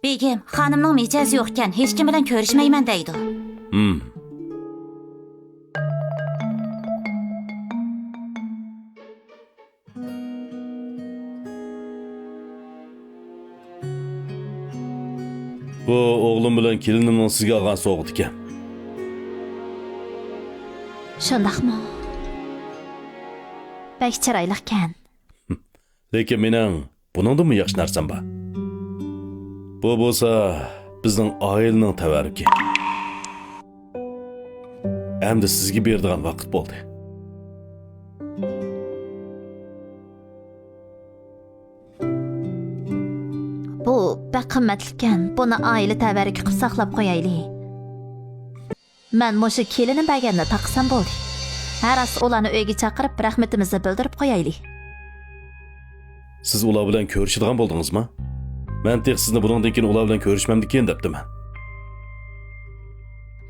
Begim, xonimning mijazi yo'q ekan, hech kim bilan ko'rishmayman deydi. Bu o'g'lim bilan kelinimning sizga olgan sovg'at ekan. Shundaqmi? Bak chiroyli ekan. Lekin mening buningdan yaxshi narsam bor. Bu bo'lsa bizning oilaning tavarruki. Endi sizga beradigan vaqt bo'ldi. Bu qimmatli ekan. Buni oila tavarruki qilib saqlab qo'yaylik. Men mushu kelinim berganini taqsam bo'ldi. Har as ularni uyga chaqirib rahmatimizni bildirib qo'yaylik. Siz ular bilan ko'rishadigan bo'ldingizmi? Men tek sizni buningdan keyin ular bilan ko'rishmamdikan debdiman.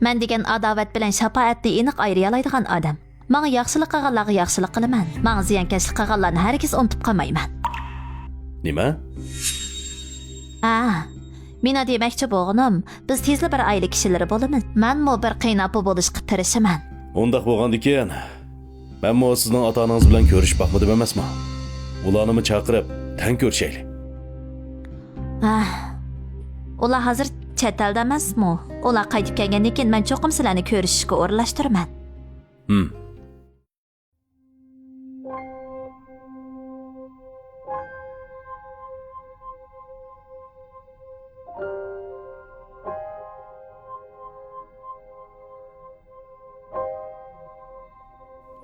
Men degan adovat bilan shafoatni aniq ayriy oladigan odam. Menga yaxshilik qilganlarga yaxshilik qilaman. Menga ziyonkashlik qilganlarni hargiz unutib qolmayman. Nima? Meni demoqchi bo'lganim, biz tezli bir oila kishilari bo'lamiz. Men bir qiynapı bo'lishga tirishaman. Undaq bo'lgandikan, men sizning ota-onangiz bilan ko'rishib baxmadim emasmi? Ularni chaqirib, tan ko'rishaylik. Ular hozir chet elda emasmi? Ular qaytib kelgandan keyin men cho'qim sizlarni ko'rishishga o'rinlashtiraman.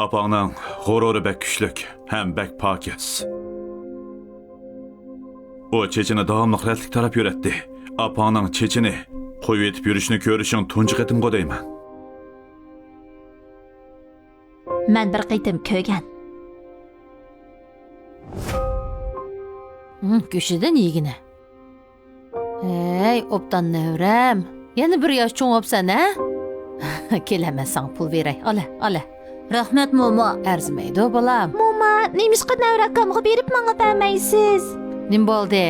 Apağının g'ururi bek kuchlik ham bek pokiz. O chechini davomli rətlik tarab yürətdi. Apağının chechini qo'yib etib yurishni ko'rishing tunji qatim qo'dayman. Men bir qaytim ko'rgan. Köşeden iyigine. Ey, obdan nevram. Yana bir yosh cho'ng opsan, ha? Kelemezsan pul beray. Ala. Rahmat momo. Arzimaydi o bolam. Momo, nemishqa navrakamga berib menga bermaysiz? Nim bo'ldi?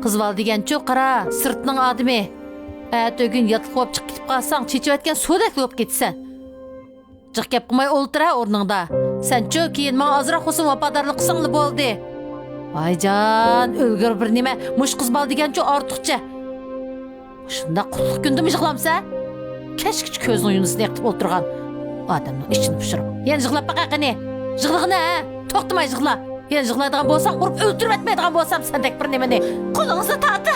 Qizval degan cho'q qara, sirtning odami. Atogin yotib qo'yib chiqib qolsang, chechayotgan sodak bo'lib ketsan. Jiq gap qilmay o'ltira o'rningda. Sen cho'q keyin menga ozroq xusun vafodorlik qilsangli bo'ldi. Ayjon, o'lgur bir nima, mush qizbal degan cho'q ortiqcha. Shunda qutluq kunda mijg'lamsa, kashkich ko'zning yunusini yiqitib o'tirgan. Adamның ishini pishirib. Yana yig'lab baqaqini. Yig'lig'ini, to'xtamay yig'la. Yana yig'laydigan bo'lsam, urib o'ltirib etmaydigan bo'lsam, sendek bir nimani qo'lingizga tortib